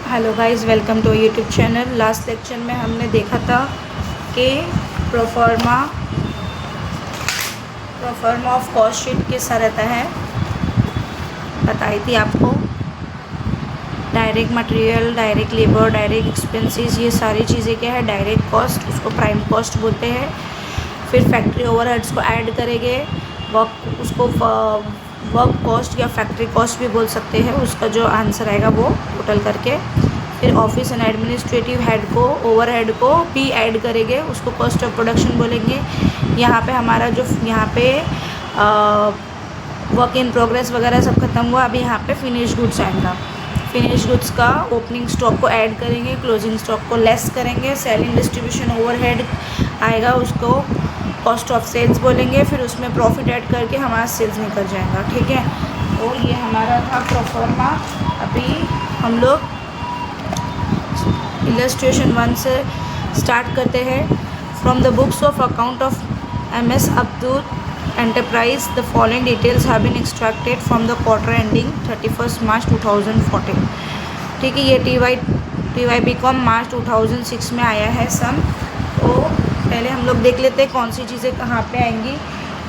Hello guys, welcome to YouTube channel. Last lecture में हमने देखा था कि प्रोफार्मा ऑफ कॉस्ट शीट कैसा रहता है, बताई थी आपको। Direct material, direct labour, direct expenses, ये सारी चीज़ें क्या है, डायरेक्ट कॉस्ट, उसको प्राइम कॉस्ट बोलते हैं। फिर फैक्ट्री ओवरहेड्स को ऐड करेंगे, वर्क कॉस्ट या फैक्ट्री कॉस्ट भी बोल सकते हैं, उसका जो आंसर आएगा वो टोटल करके। फिर ऑफिस एंड एडमिनिस्ट्रेटिव हेड को, ओवरहेड को भी ऐड करेंगे, उसको कॉस्ट ऑफ प्रोडक्शन बोलेंगे। यहाँ पे हमारा जो यहाँ पे वर्क इन प्रोग्रेस वगैरह सब खत्म हुआ, अभी यहाँ पे फिनिश गुड्स आएगा। फिनिश गुड्स का ओपनिंग स्टॉक को ऐड करेंगे, क्लोजिंग स्टॉक को लेस करेंगे। सेलिंग डिस्ट्रीब्यूशन ओवरहेड आएगा, उसको कॉस्ट ऑफ सेल्स बोलेंगे। फिर उसमें प्रॉफिट ऐड करके हमारा सेल्स निकल जाएगा, ठीक है। तो ये हमारा था प्रोफार्मा। अभी हम लोग इलस्ट्रेशन 1 से स्टार्ट करते हैं। From the books of account of MS Abdul enterprise the following details have been extracted from the quarter ending 31 March 2014। ठीक है, ये TYBCom मार्च 2006 में आया है सम। तो पहले हम लोग देख लेते हैं कौन सी चीज़ें कहाँ पे आएंगी।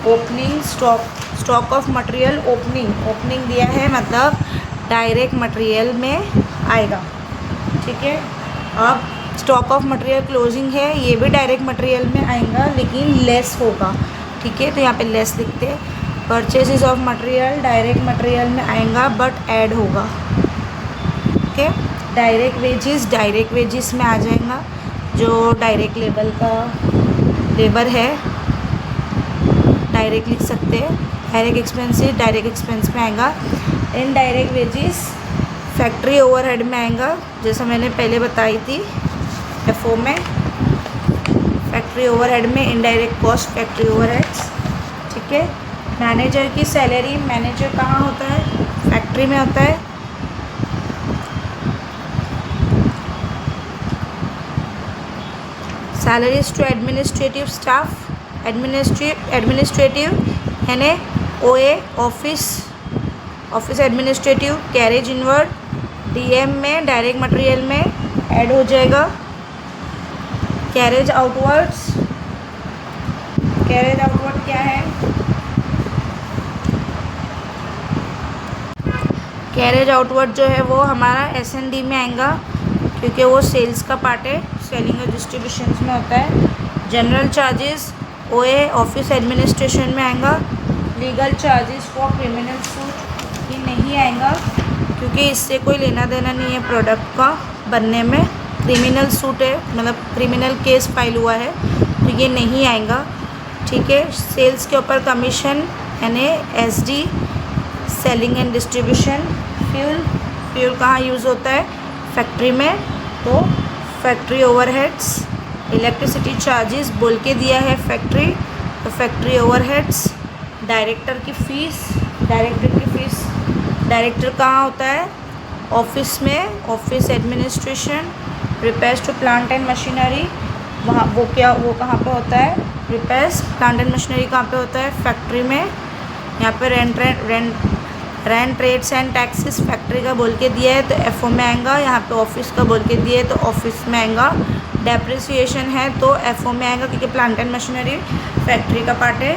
Opening stock of material, opening दिया है, मतलब डायरेक्ट मटेरियल में आएगा, ठीक है। अब स्टॉक ऑफ मटेरियल क्लोजिंग है, ये भी डायरेक्ट मटेरियल में आएगा लेकिन लेस होगा, ठीक है। तो यहाँ पे लेस लिखते हैं। Purchases of material direct material में आएगा बट ऐड होगा, ओके। डायरेक्ट वेजेस में आ जाएगा, जो डायरेक्ट लेबर है, डायरेक्ट लिख सकते हैं। डायरेक्ट एक्सपेंस में आएगा। इनडायरेक्ट वेजेस फैक्ट्री ओवरहेड में आएगा, जैसा मैंने पहले बताई थी FO में। फैक्ट्री ओवरहेड में इनडायरेक्ट कॉस्ट फैक्ट्री ओवरहेड्स, ठीक है। मैनेजर की सैलरी, मैनेजर कहाँ होता है, फैक्ट्री में होता है। Salaries to administrative staff, administrative यानी OA office administrative, carriage inward DM में डायरेक्ट मटेरियल में ऐड हो जाएगा। कैरेज आउटवर्ड क्या है, कैरेज आउटवर्ड जो है वो हमारा S&D में आएगा, क्योंकि वो सेल्स का पार्ट है, सेलिंग और डिस्ट्रीब्यूशन में होता है। General charges OA office administration में आएगा। Legal charges for criminal suit ये नहीं आएगा, क्योंकि इससे कोई लेना देना नहीं है प्रोडक्ट का बनने में। क्रिमिनल सूट है, मतलब क्रिमिनल केस फाइल हुआ है, तो ये नहीं आएगा, ठीक है। सेल्स के ऊपर कमीशन यानी SD, selling and distribution. Fuel कहाँ यूज़ होता है, फैक्ट्री में, तो फैक्ट्री ओवरहेड्स। इलेक्ट्रिसिटी चार्जेस बोल के दिया है फैक्ट्री, तो फैक्ट्री ओवरहेड्स। डायरेक्टर की फ़ीस, डायरेक्टर कहाँ होता है, ऑफिस में, office administration. Repairs to plant and machinery, वहाँ वो कहाँ पे होता है, रिपेयर्स प्लांट एंड मशीनरी कहाँ पे होता है, फैक्ट्री में। यहाँ पे rent rates and taxes factory का बोल के दिया है, तो FO में आएगा। यहाँ पे ऑफिस का बोल के दिया है, तो ऑफिस में आएगा। डेप्रिसिएशन है तो FO में आएगा, क्योंकि प्लांट एंड मशीनरी फैक्ट्री का पार्ट है।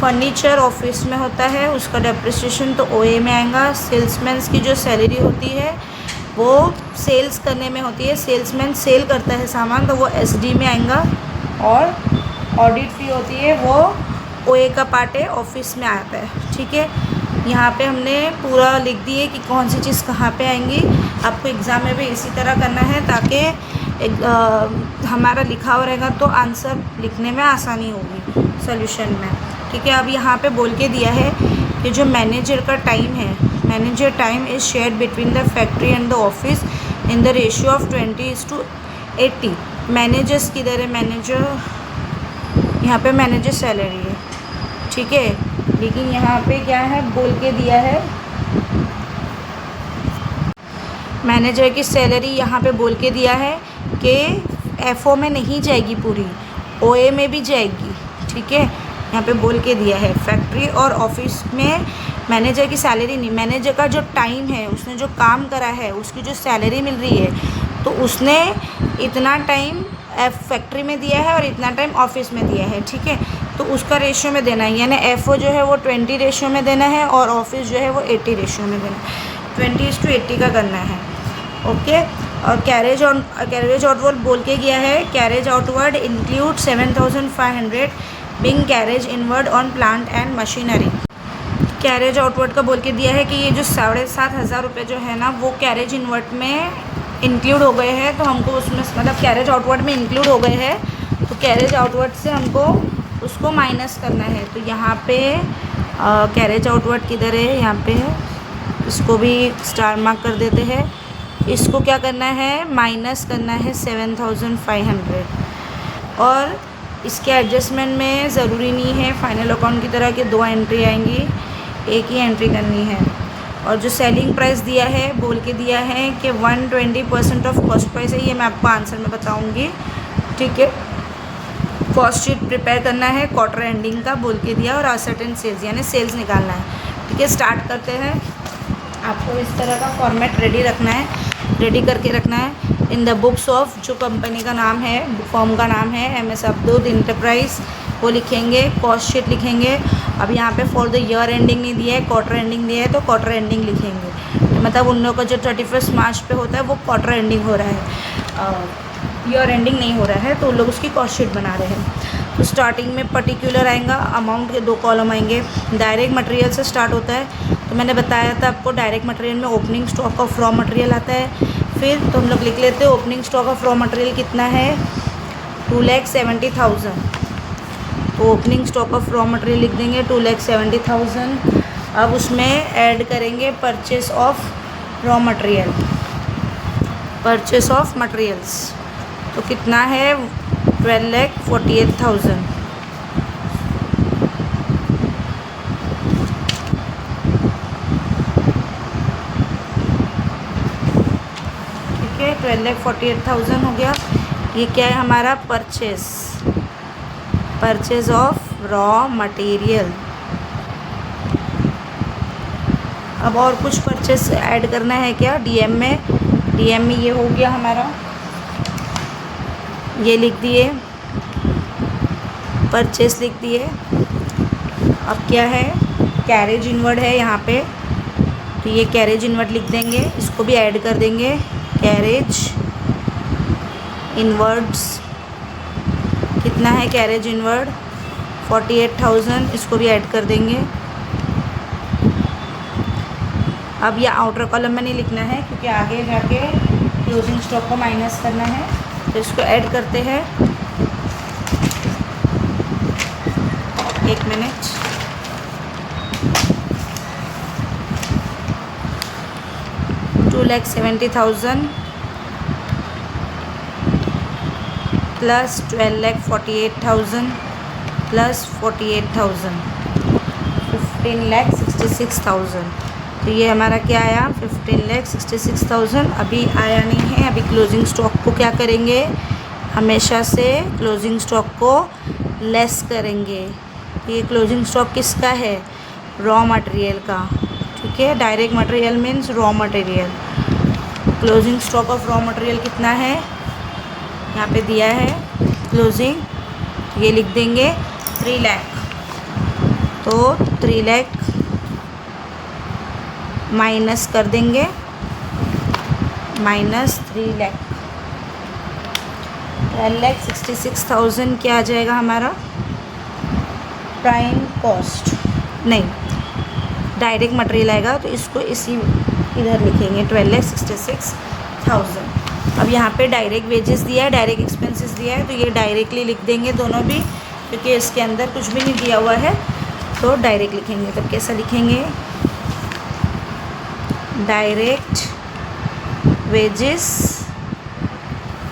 फर्नीचर ऑफिस में होता है, उसका डेप्रिसिएशन तो OA में आएगा। सेल्समैन की जो सैलरी होती है वो सेल्स करने में होती है, सेल्समैन सेल करता है सामान, तो वो SD में आएगा। और ऑडिट फी होती है, वो OA का पार्ट है, ऑफिस में आता है, ठीक है। यहाँ पे हमने पूरा लिख दिए कि कौन सी चीज़ कहाँ पे आएंगी। आपको एग्ज़ाम में भी इसी तरह करना है, ताकि हमारा लिखा हुआ रहेगा तो आंसर लिखने में आसानी होगी सॉल्यूशन में, ठीक है। अब यहाँ पे बोल के दिया है कि जो मैनेजर का टाइम है, manager time is shared between the factory and the office in the ratio of 20:80। Managers किधर है, मैनेजर यहाँ पे मैनेजर सैलरी है, ठीक है। लेकिन यहाँ पे क्या है, बोल के दिया है मैनेजर की सैलरी, यहाँ पे बोल के दिया है कि FO में नहीं जाएगी पूरी, OA में भी जाएगी, ठीक है। यहाँ पे बोल के दिया है फैक्ट्री और ऑफिस में मैनेजर की सैलरी नहीं, मैनेजर का जो टाइम है, उसने जो काम करा है, उसकी जो सैलरी मिल रही है, तो उसने इतना टाइम फैक्ट्री में दिया है और इतना टाइम ऑफिस में दिया है, ठीक है। तो उसका रेशियो में देना है, यानी एफ जो है वो 20 रेशियो में देना है और ऑफिस जो है वो 80 रेशियो में देना है, 20:80 का करना है। ओके। और कैरेज आउटवर्ड बोल के गया है, carriage outward include 7,500 being carriage inward on plant and machinery. Carriage outward का बोल के दिया है कि ये जो 7,500 रुपये जो है ना, वो कैरेज इनवर्ड में इंक्लूड हो गए हैं, तो हमको उसमें मतलब कैरेज आउटवर्ड में इंक्लूड हो गए हैं, तो कैरेज आउटवर्ड से हमको उसको माइनस करना है। तो यहाँ पे कैरेज आउटवर्ड किधर है, यहाँ पे है, इसको भी स्टार मार्क कर देते हैं। इसको क्या करना है, माइनस करना है 7,500। और इसके एडजस्टमेंट में ज़रूरी नहीं है फाइनल अकाउंट की तरह कि 2 एंट्री आएंगी, एक ही एंट्री करनी है। और जो सेलिंग प्राइस दिया है, बोल के दिया है कि 120% ऑफ कॉस्ट प्राइस है, ये मैं आपको आंसर में बताऊंगी, ठीक है। कॉस्ट शीट प्रिपेयर करना है क्वार्टर एंडिंग का बोल के दिया, और असर्टेन सेल्स यानी सेल्स निकालना है, ठीक है। स्टार्ट करते हैं। आपको इस तरह का फॉर्मेट रेडी रखना है, रेडी करके रखना है। इन द बुक्स ऑफ, जो कंपनी का नाम है, फॉर्म का नाम है MS अब्दुल इंटरप्राइज, वो लिखेंगे, कॉस्ट शीट लिखेंगे। अब यहाँ पे फॉर द ईयर एंडिंग नहीं दिया है, क्वार्टर एंडिंग दिया है, तो क्वार्टर एंडिंग लिखेंगे। तो मतलब उन लोगों का जो 31 मार्च पे होता है वो क्वार्टर एंडिंग हो रहा है, ईयर एंडिंग नहीं हो रहा है, तो उन लोग उसकी कॉस्ट शीट बना रहे हैं। तो स्टार्टिंग में पर्टिकुलर आएगा, अमाउंट के 2 कॉलम आएंगे। डायरेक्ट मटेरियल से स्टार्ट होता है, तो मैंने बताया था आपको डायरेक्ट मटेरियल में opening stock of raw material आता है। फिर तो हम लोग लिख लेते हैं opening stock of raw material कितना है, 2,70,000। तो opening stock of raw material लिख देंगे 2,70,000। अब उसमें ऐड करेंगे purchase of raw material, purchase of materials, तो कितना है 12,48,000। ठीक है, 12,48,000 हो गया। ये क्या है हमारा परचेज ऑफ रॉ मटेरियल। अब और कुछ परचेस ऐड करना है क्या डीएम में, डीएम में ये हो गया हमारा, ये लिख दिए, परचेस लिख दिए। अब क्या है, कैरेज इनवर्ड है यहाँ पे, तो ये कैरेज इनवर्ड लिख देंगे, इसको भी ऐड कर देंगे, कैरेज इनवर्ड्स कितना है, कैरेज इनवर्ड 48,000, इसको भी ऐड कर देंगे। अब ये आउटर कॉलम में नहीं लिखना है क्योंकि आगे जाके क्लोजिंग स्टॉक को माइनस करना है, तो इसको ऐड करते हैं। 1 मिनट, $2,70,000 प्लस 12,48,000 प्लस 48,000, 15,66,000। तो ये हमारा क्या आया, 15,66,000। अभी आया नहीं है, अभी क्लोजिंग स्टॉक को क्या करेंगे, हमेशा से क्लोजिंग स्टॉक को लेस करेंगे। ये क्लोजिंग स्टॉक किसका है, रॉ मटेरियल का, ठीक है। Direct material means raw material. Closing stock of raw material कितना है, यहाँ पे दिया है क्लोजिंग, ये लिख देंगे 3 लाख। तो 3 लाख माइनस कर देंगे, माइनस 3 लाख, 12,66,000 क्या आ जाएगा हमारा, प्राइम कॉस्ट नहीं, डायरेक्ट मटेरियल आएगा, तो इसको इसी इधर लिखेंगे 12,66,000। अब यहाँ पे डायरेक्ट वेजेस दिया है, डायरेक्ट एक्सपेंसेस दिया है, तो ये डायरेक्टली लिख देंगे दोनों भी, क्योंकि इसके अंदर कुछ भी नहीं दिया हुआ है, तो डायरेक्ट लिखेंगे। तब कैसा लिखेंगे, डायरेक्ट वेजेस,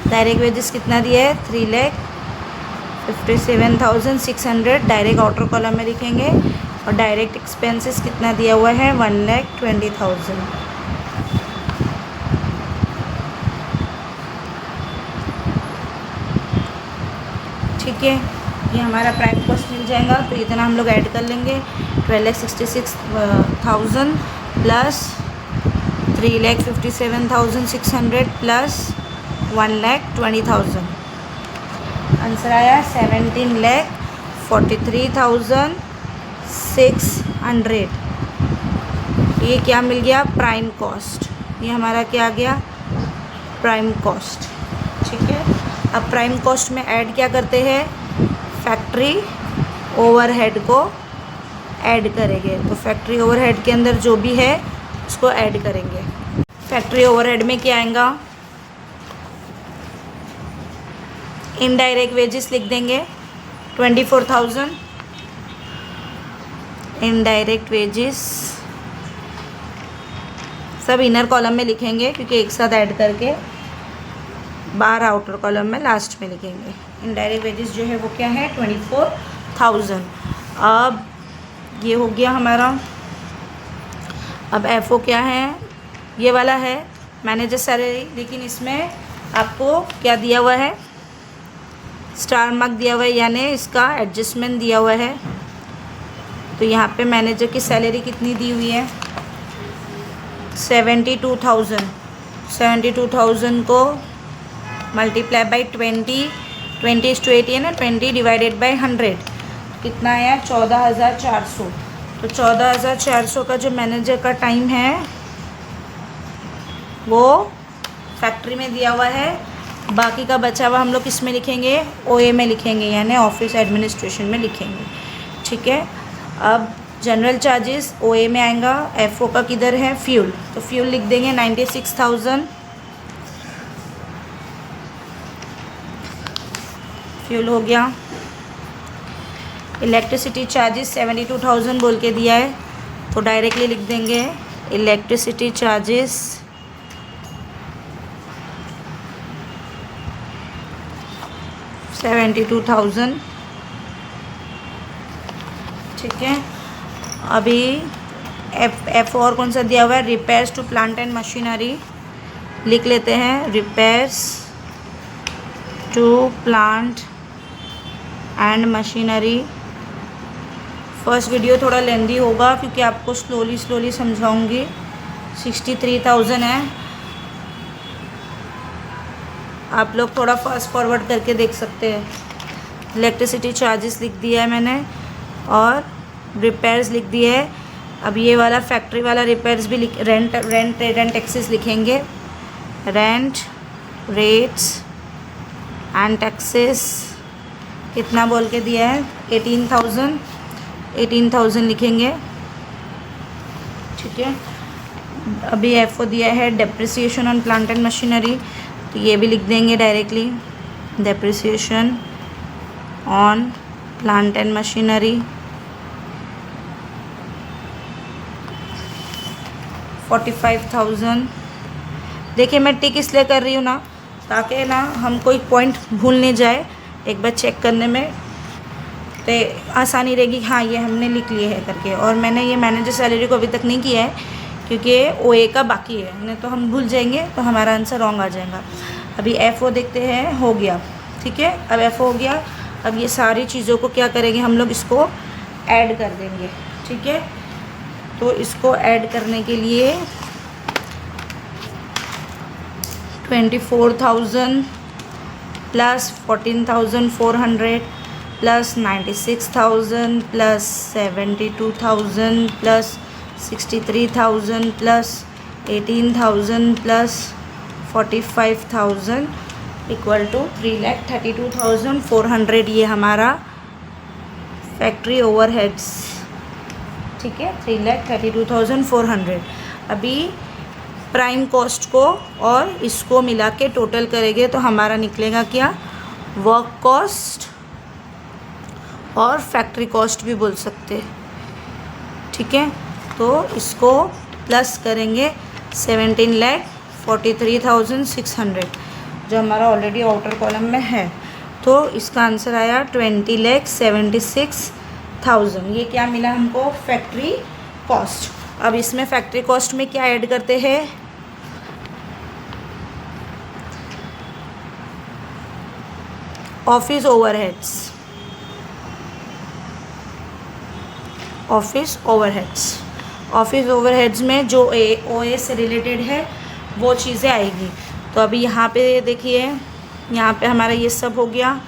डायरेक्ट वेजेस कितना दिया है, 3,57,600 डायरेक्ट आउटर कॉलम में लिखेंगे। और डायरेक्ट एक्सपेंसेस कितना दिया हुआ है, 1,20,000। ठीक है, ये हमारा प्राइम कॉस्ट मिल जाएगा। तो इतना हम लोग ऐड कर लेंगे, 12,66,000 प्लस 3,57,600 प्लस 1,20,000। आंसर आया 17,43,600। ये क्या मिल गया? Prime cost. ये हमारा क्या आ गया? Prime cost. ठीक है, अब प्राइम कॉस्ट में ऐड क्या करते हैं? फैक्ट्री ओवरहेड को ऐड करेंगे। तो फैक्ट्री ओवरहेड के अंदर जो भी है उसको ऐड करेंगे। फैक्ट्री ओवरहेड में क्या आएगा? इनडायरेक्ट वेजेस लिख देंगे 24,000। इनडायरेक्ट वेजेस सब इनर कॉलम में लिखेंगे क्योंकि एक साथ ऐड करके बाहर आउटर कॉलम में लास्ट में लिखेंगे। इनडायरेक्ट वेजेस जो है वो क्या है? 24,000। अब ये हो गया हमारा। अब एफओ क्या है? ये वाला है मैनेजर सैलरी, लेकिन इसमें आपको क्या दिया हुआ है? स्टार मार्क दिया हुआ है, यानी इसका एडजस्टमेंट दिया हुआ है। तो यहाँ पे मैनेजर की सैलरी कितनी दी हुई है? 72,000। 72,000 को मल्टीप्लाई बाई 20, 20/80 है ना, 20 डिवाइडेड बाई 100 कितना आया? 14,400। तो 14,400 का जो मैनेजर का टाइम है वो फैक्ट्री में दिया हुआ है। बाकी का बचा हुआ हम लोग किस में लिखेंगे? ओए में लिखेंगे, यानी ऑफिस एडमिनिस्ट्रेशन में लिखेंगे। ठीक है, अब जनरल चार्जेस ओए में आएगा। एफओ का किधर है? फ्यूल। तो फ्यूल लिख देंगे 96,000। फ्यूल हो गया। इलेक्ट्रिसिटी चार्जेस 72,000 बोल के दिया है, तो डायरेक्टली लिख देंगे इलेक्ट्रिसिटी चार्जेस 72,000। ठीक है, अभी एफ और कौन सा दिया हुआ है? Repairs to plant and machinery लिख लेते हैं। Repairs to plant and machinery. First video थोड़ा लेंदी होगा क्योंकि आपको स्लोली समझाऊंगी। 63,000 है। आप लोग थोड़ा फास्ट फॉरवर्ड करके देख सकते हैं। इलेक्ट्रिसिटी चार्जेस लिख दिया है मैंने और रिपेयर्स लिख दिए है। अब ये वाला फैक्ट्री वाला रिपेयर्स भी रेंट टैक्सेस लिखेंगे। रेंट रेट्स एंड टैक्सेस कितना बोल के दिया है? 18,000 लिखेंगे। ठीक है, अभी एफओ दिया है depreciation on plant and machinery, तो ये भी लिख देंगे directly. Depreciation on plant and machinery 45,000। देखिए मैं टिक इसलिए कर रही हूँ ना, ताकि ना हम कोई पॉइंट भूल नहीं जाए, एक बार चेक करने में तो आसानी रहेगी। हाँ, ये हमने लिख लिए है करके। और मैंने ये मैनेजर सैलरी को अभी तक नहीं किया है क्योंकि ओए का बाकी है, नहीं तो हम भूल जाएंगे तो हमारा आंसर रॉन्ग आ जाएगा। अभी एफओ देखते हैं, हो गया। ठीक है, अब एफओ हो गया। अब ये सारी चीज़ों को क्या करेंगे हम लोग? इसको ऐड कर देंगे। ठीक है, तो इसको ऐड करने के लिए 24,000 plus 14,400 plus 96,000 plus 72,000 plus 63,000 plus 18,000 plus 45,000 equal to 3,32,400। ये हमारा फैक्ट्री ओवरहेड्स। ठीक है, 3,32,400। अभी प्राइम कॉस्ट को और इसको मिला के टोटल करेंगे तो हमारा निकलेगा क्या? वर्क कॉस्ट और फैक्ट्री कॉस्ट भी बोल सकते हैं। ठीक है, तो इसको प्लस करेंगे 17,43,600 जो हमारा ऑलरेडी आउटर कॉलम में है। तो इसका आंसर आया 20,76,000। ये क्या मिला हमको? Factory cost. अब इसमें फैक्ट्री कॉस्ट में क्या ऐड करते हैं? Office overheads. Office overheads. Office overheads में जो OA से रिलेटेड है वो चीज़ें आएगी। तो अभी यहाँ पे देखिए, यहाँ पे हमारा ये सब हो गया।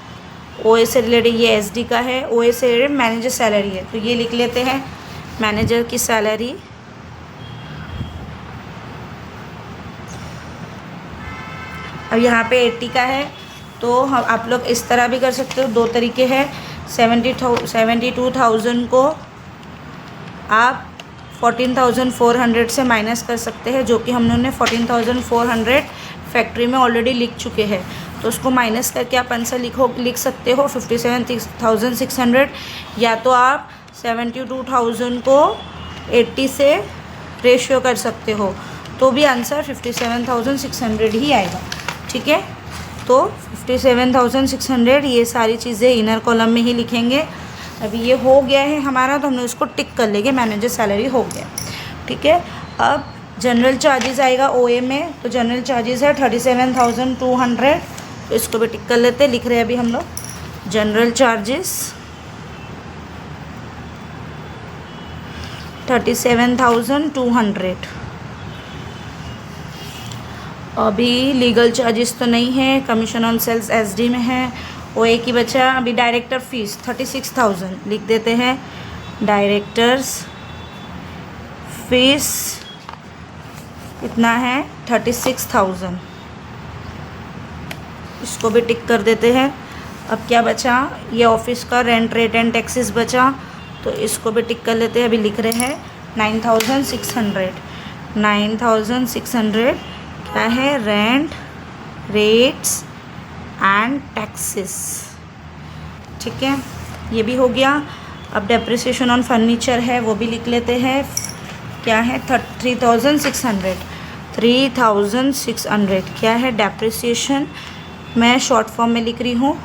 OA से रिलेटेड ये SD का है, OA से रिलेटेड मैनेजर सैलरी है, तो ये लिख लेते हैं मैनेजर की सैलरी। अब यहाँ पे 80 का है, तो हम आप लोग इस तरह भी कर सकते हो, दो तरीके हैं। 72,000 को आप 14,400 से माइनस कर सकते हैं, जो कि हम लोगों ने 14,400 फैक्ट्री में ऑलरेडी लिख चुके हैं। तो उसको माइनस करके आप आंसर लिख सकते हो 57,600, या तो आप 72,000 को 80 से रेशियो कर सकते हो, तो भी आंसर 57,600 ही आएगा। ठीक है, तो 57,600 ये सारी चीज़ें इनर कॉलम में ही लिखेंगे। अभी ये हो गया है हमारा, तो हम लोग इसको टिक कर लेंगे, मैनेजर सैलरी हो गया। ठीक है, अब जनरल चार्जेस आएगा OA में, तो जनरल चार्जेस है 37,200, तो इसको भी टिक कर लेते हैं। लिख रहे हैं अभी हम लोग जनरल चार्जेस 37,200। अभी लीगल चार्जेस तो नहीं है, कमीशन ऑन सेल्स SD में है, OA की बचा। अभी डायरेक्टर फीस 36,000 लिख देते हैं। डायरेक्टर्स फीस कितना है 36,000, इसको भी टिक कर देते हैं। अब क्या बचा, ये ऑफिस का रेंट रेट एंड टैक्सेस बचा, तो इसको भी टिक कर लेते हैं। अभी लिख रहे हैं 9,600। 9,600 क्या है, रेंट रेट्स एंड टैक्सेस। ठीक है, ये भी हो गया। अब डेप्रिसिएशन ऑन फर्नीचर है, वो भी लिख लेते हैं। क्या है 3,600। 3,600 क्या है डेप्रिसिएशन, मैं शॉर्ट फॉर्म में लिख रही हूँ,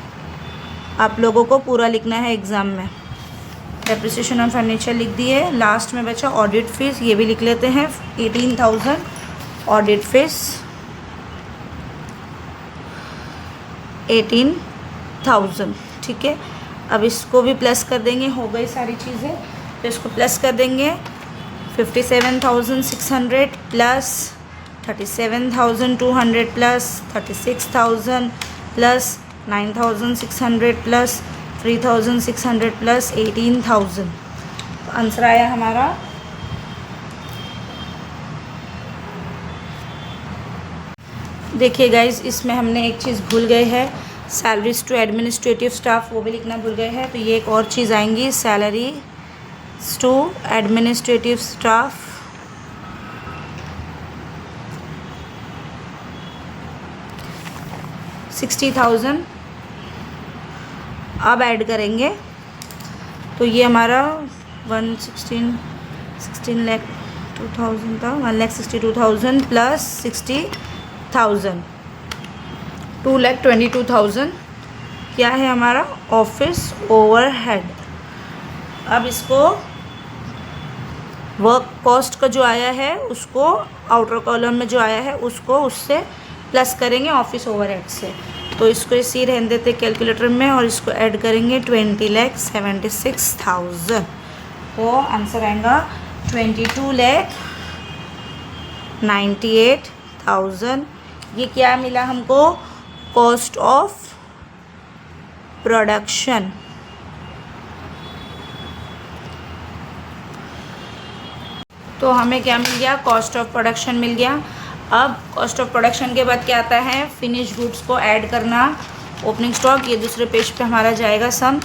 आप लोगों को पूरा लिखना है एग्ज़ाम में। डेप्रिसिएशन ऑन फर्नीचर लिख दिए। लास्ट में बचा ऑडिट फीस, ये भी लिख लेते हैं 18,000 ऑडिट फीस 18,000। ठीक है, अब इसको भी प्लस कर देंगे, हो गई सारी चीज़ें, तो इसको प्लस कर देंगे। 57,600 plus 37,200 plus 36,000 plus 9,600 plus 3,600 plus 18,000, तो आंसर आया हमारा देखिए गाइज, इसमें हमने एक चीज़ भूल गए हैं, सैलरीज टू एडमिनिस्ट्रेटिव स्टाफ, वो भी लिखना भूल गए हैं। तो ये एक और चीज़ आएंगी, सैलरी टू एडमिनिस्ट्रेटिव स्टाफ 60,000 अब ऐड करेंगे, तो ये हमारा 16 लाख 2,000 था, 1,62,000 प्लस 60,000 2,22,000 क्या है हमारा ऑफिस ओवरहेड। अब इसको वर्क कॉस्ट का जो आया है उसको आउटर कॉलम में जो आया है उसको उससे प्लस करेंगे ऑफिस ओवरहेड से, तो इसको इसी रहने देते कैलकुलेटर में और इसको ऐड करेंगे 20,76,000, तो आंसर आएगा 22,98,000। ये क्या मिला हमको, कॉस्ट ऑफ प्रोडक्शन। तो हमें क्या मिल गया, कॉस्ट ऑफ प्रोडक्शन मिल गया। अब कॉस्ट ऑफ प्रोडक्शन के बाद क्या आता है, फिनिश गुड्स को ऐड करना, ओपनिंग स्टॉक, ये दूसरे पेज पे हमारा जाएगा सम,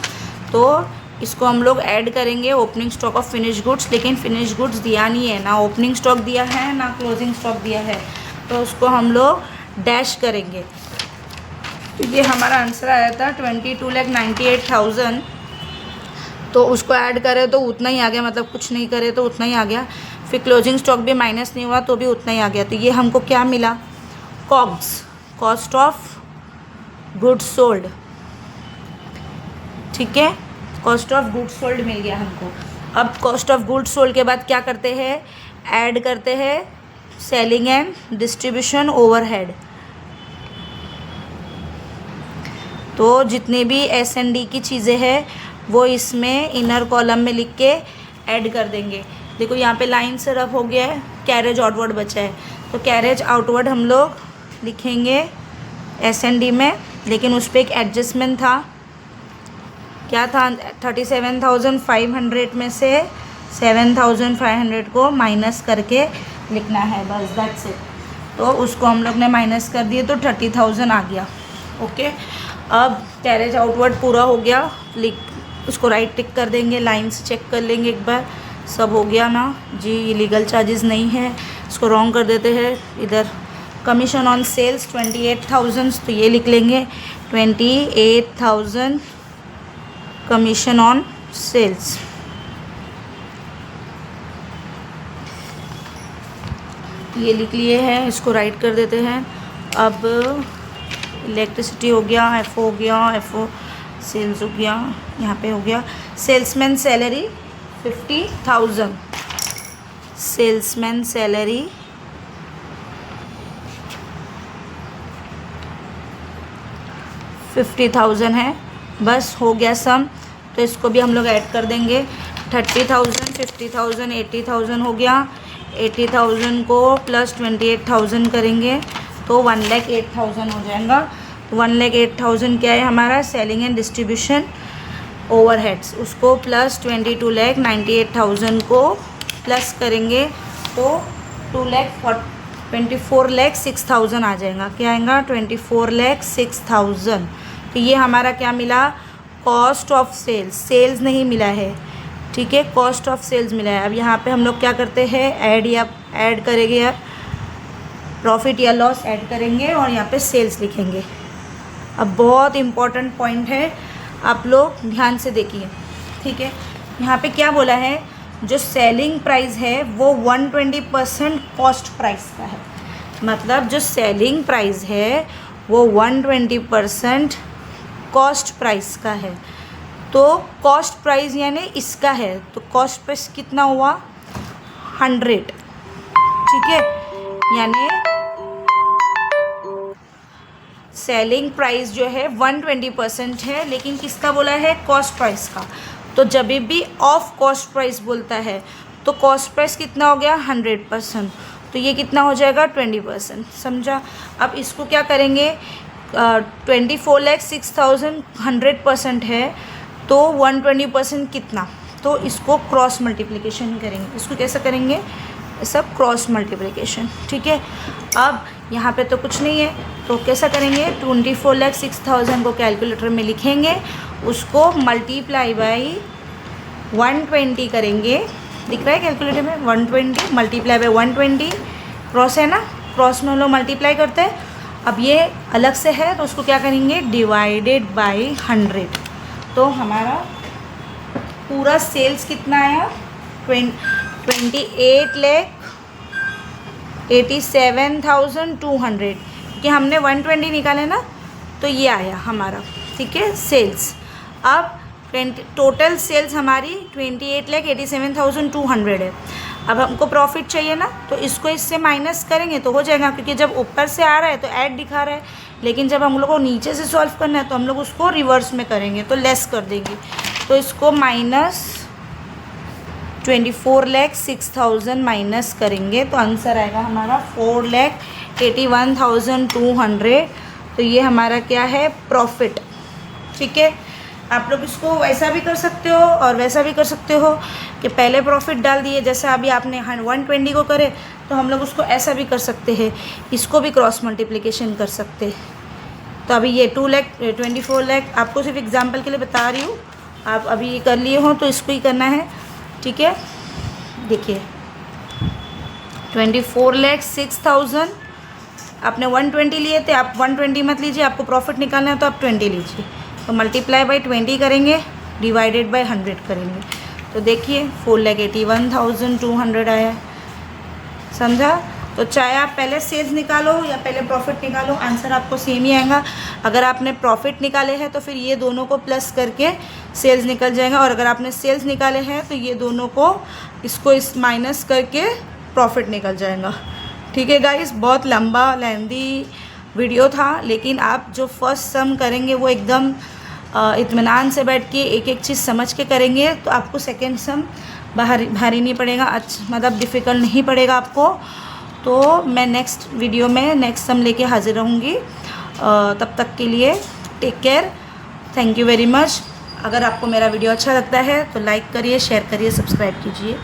तो इसको हम लोग ऐड करेंगे opening stock of finish goods, लेकिन फिनिश गुड्स दिया नहीं है, ना ओपनिंग स्टॉक दिया है ना क्लोजिंग स्टॉक दिया है, तो उसको हम लोग डैश करेंगे। तो ये हमारा आंसर आया था 22,98,000, तो उसको ऐड करें तो उतना ही आ गया, मतलब कुछ नहीं करे तो उतना ही आ गया, फिर क्लोजिंग स्टॉक भी माइनस नहीं हुआ तो भी उतना ही आ गया। तो ये हमको क्या मिला, COGS, cost of goods sold. ठीक है, कॉस्ट ऑफ गुड्स सोल्ड मिल गया हमको। अब कॉस्ट ऑफ गुड्स सोल्ड के बाद क्या करते हैं, ऐड करते हैं सेलिंग एंड डिस्ट्रीब्यूशन ओवरहेड। तो जितने भी S&D की चीज़ें हैं वो इसमें इनर कॉलम में लिख के ऐड कर देंगे। देखो यहाँ पे लाइन से रफ हो गया है, कैरेज आउटवर्ड बचा है, तो कैरेज आउटवर्ड हम लोग लिखेंगे S&D में, लेकिन उस पर एक एडजस्टमेंट था, क्या था, 37,500 में से 7,500 को माइनस करके लिखना है, बस दैट्स इट। तो उसको हम लोग ने माइनस कर दिए तो 30,000 आ गया। ओके, अब कैरेज आउटवर्ड पूरा हो गया, उसको राइट टिक कर देंगे, लाइन से चेक कर लेंगे एक बार, सब हो गया ना जी, लीगल चार्जेस नहीं है, इसको रॉन्ग कर देते हैं। इधर कमीशन ऑन सेल्स 28,000, तो ये लिख लेंगे 28,000 कमीशन ऑन सेल्स। ये लिख लिए हैं, इसको राइट कर देते हैं। अब इलेक्ट्रिसिटी हो गया, FO हो गया, FO सेल्स हो गया, यहाँ पे हो गया सेल्समैन सैलरी 50,000, सेल्समैन सैलरी 50,000 है, बस हो गया सम। तो इसको भी हम लोग ऐड कर देंगे, 30,000, 50,000, 80,000 हो गया, 80,000 को प्लस 28,000 करेंगे तो 1,08,000 हो जाएगा। 1,08,000 क्या है हमारा, सेलिंग एंड डिस्ट्रीब्यूशन ओवरहेड्स, उसको प्लस 22,98,000 को प्लस करेंगे तो 24,06,000 आ जाएगा। क्या आएगा, 24,06,000। तो ये हमारा क्या मिला, कॉस्ट ऑफ सेल्स, सेल्स नहीं मिला है, ठीक है, कॉस्ट ऑफ सेल्स मिला है। अब यहाँ पे हम लोग क्या करते हैं, ऐड करेंगे, अब प्रॉफिट या लॉस ऐड करेंगे और यहाँ पे सेल्स लिखेंगे। अब बहुत इम्पॉर्टेंट पॉइंट है, आप लोग ध्यान से देखिए, ठीक है। यहाँ पे क्या बोला है, जो सेलिंग प्राइस है वो 120% कॉस्ट प्राइस का है, मतलब जो सेलिंग प्राइस है वो 120% कॉस्ट प्राइस का है। तो कॉस्ट प्राइस यानी इसका है, तो कॉस्ट प्राइस कितना हुआ, 100, ठीक है। यानी सेलिंग प्राइस जो है 120% है, लेकिन किसका बोला है, कॉस्ट प्राइस का। तो जब भी ऑफ कॉस्ट प्राइस बोलता है तो कॉस्ट प्राइस कितना हो गया, 100%, तो ये कितना हो जाएगा, 20%, समझा। अब इसको क्या करेंगे, 24,06,000 100% है, तो 120% कितना, तो इसको क्रॉस मल्टीप्लिकेशन करेंगे। इसको कैसे करेंगे, सब क्रॉस मल्टीप्लिकेशन, ठीक है। अब यहाँ पे तो कुछ नहीं है, तो कैसा करेंगे, 24,06,000 को कैलकुलेटर में लिखेंगे, उसको मल्टीप्लाई बाई 120 करेंगे, दिख रहा है कैलकुलेटर में, 120 मल्टीप्लाई बाई 120, क्रॉस है ना, क्रॉस में हम लोग मल्टीप्लाई करते हैं। अब ये अलग से है तो उसको क्या करेंगे, डिवाइडेड बाई 100। तो हमारा पूरा सेल्स कितना आया, 28,87,200, क्योंकि हमने 120 निकाले ना, तो ये आया हमारा, ठीक है, सेल्स। अब टोटल सेल्स हमारी 28,87,200 है। अब हमको प्रॉफिट चाहिए ना, तो इसको इससे माइनस करेंगे तो हो जाएगा, क्योंकि जब ऊपर से आ रहा है तो ऐड दिखा रहा है, लेकिन जब हम लोग को नीचे से सॉल्व करना है तो हम लोग उसको रिवर्स में करेंगे, तो लेस कर देंगे। तो इसको माइनस 24,06,000 माइनस करेंगे तो आंसर आएगा हमारा 4,81,200। तो ये हमारा क्या है, प्रॉफिट, ठीक है। आप लोग इसको वैसा भी कर सकते हो और वैसा भी कर सकते हो कि पहले प्रॉफिट डाल दिए, जैसा अभी आपने 120 को करे, तो हम लोग उसको ऐसा भी कर सकते हैं, इसको भी क्रॉस मल्टीप्लिकेशन कर सकते हैं। तो अभी ये 2,24 लाख आपको सिर्फ एग्जांपल के लिए बता रही हूँ, आप अभी ये कर लिए हो तो इसको ही करना है, ठीक है। देखिए 24,06,000 आपने 120 लिए थे, आप 120 मत लीजिए, आपको प्रॉफिट निकालना है तो आप 20 लीजिए। तो मल्टीप्लाई बाई 20 करेंगे, डिवाइडेड बाई 100 करेंगे, तो देखिए 4,81,200 आया, समझा। तो चाहे आप पहले सेल्स निकालो या पहले प्रॉफिट निकालो, आंसर आपको सेम ही आएगा। अगर आपने प्रॉफिट निकाले हैं तो फिर ये दोनों को प्लस करके सेल्स निकल जाएगा, और अगर आपने सेल्स निकाले हैं तो ये दोनों को इसको इस माइनस करके प्रॉफिट निकल जाएगा, ठीक है गाइस। बहुत लंबा लेंदी वीडियो था, लेकिन आप जो फर्स्ट सम करेंगे वो एकदम इत्मीनान से बैठ के एक एक चीज़ समझ के करेंगे तो आपको सेकेंड सम भारी नहीं पड़ेगा, मतलब डिफ़िकल्ट नहीं पड़ेगा आपको। तो मैं नेक्स्ट वीडियो में नेक्स्ट सम लेके हाजिर रहूँगी। तब तक के लिए take care, thank you very much. अगर आपको मेरा वीडियो अच्छा लगता है तो लाइक करिए, शेयर करिए, सब्सक्राइब कीजिए।